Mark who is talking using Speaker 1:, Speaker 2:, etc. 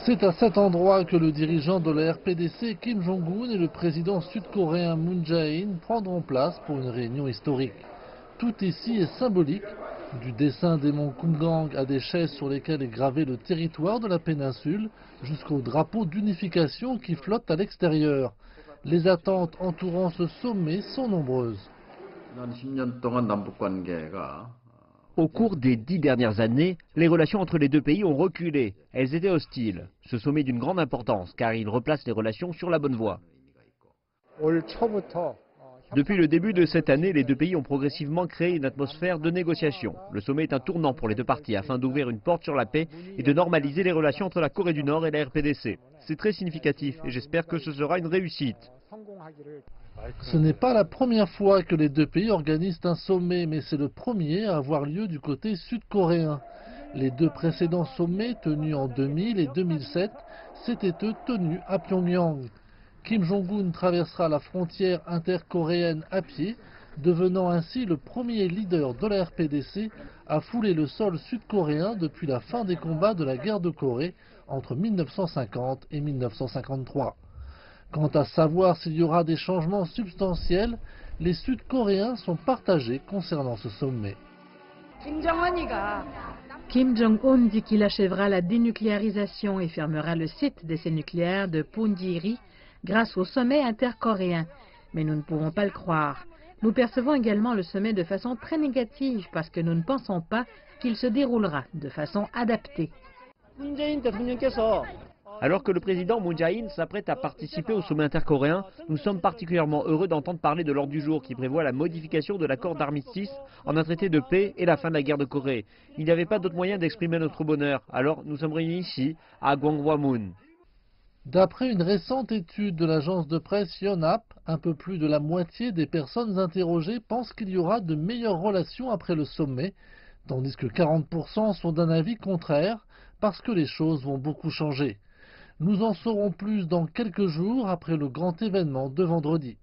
Speaker 1: C'est à cet endroit que le dirigeant de la RPDC, Kim Jong-un, et le président sud-coréen Moon Jae-in prendront place pour une réunion historique. Tout ici est symbolique, du dessin des monts Kumgang à des chaises sur lesquelles est gravé le territoire de la péninsule, jusqu'au drapeau d'unification qui flotte à l'extérieur. Les attentes entourant ce sommet sont nombreuses.
Speaker 2: Au cours des 10 dernières années, les relations entre les deux pays ont reculé. Elles étaient hostiles. Ce sommet est d'une grande importance car il replace les relations sur la bonne voie. Depuis le début de cette année, les deux pays ont progressivement créé une atmosphère de négociation. Le sommet est un tournant pour les deux parties afin d'ouvrir une porte sur la paix et de normaliser les relations entre la Corée du Nord et la RPDC. C'est très significatif et j'espère que ce sera une réussite.
Speaker 1: Ce n'est pas la première fois que les deux pays organisent un sommet, mais c'est le premier à avoir lieu du côté sud-coréen. Les deux précédents sommets, tenus en 2000 et 2007, s'étaient eux tenus à Pyongyang. Kim Jong-un traversera la frontière intercoréenne à pied, devenant ainsi le premier leader de la RPDC à fouler le sol sud-coréen depuis la fin des combats de la guerre de Corée entre 1950 et 1953. Quant à savoir s'il y aura des changements substantiels, les Sud-Coréens sont partagés concernant ce sommet.
Speaker 3: Kim Jong-un dit qu'il achèvera la dénucléarisation et fermera le site d'essais nucléaires de Punggye-ri grâce au sommet intercoréen. Mais nous ne pouvons pas le croire. Nous percevons également le sommet de façon très négative parce que nous ne pensons pas qu'il se déroulera de façon adaptée.
Speaker 2: Alors que le président Moon Jae-in s'apprête à participer au sommet intercoréen, nous sommes particulièrement heureux d'entendre parler de l'ordre du jour qui prévoit la modification de l'accord d'armistice en un traité de paix et la fin de la guerre de Corée. Il n'y avait pas d'autre moyen d'exprimer notre bonheur, alors nous sommes réunis ici, à Gwanghwamun.
Speaker 1: D'après une récente étude de l'agence de presse Yonhap, un peu plus de la moitié des personnes interrogées pensent qu'il y aura de meilleures relations après le sommet, tandis que 40% sont d'un avis contraire parce que les choses vont beaucoup changer. Nous en saurons plus dans quelques jours après le grand événement de vendredi.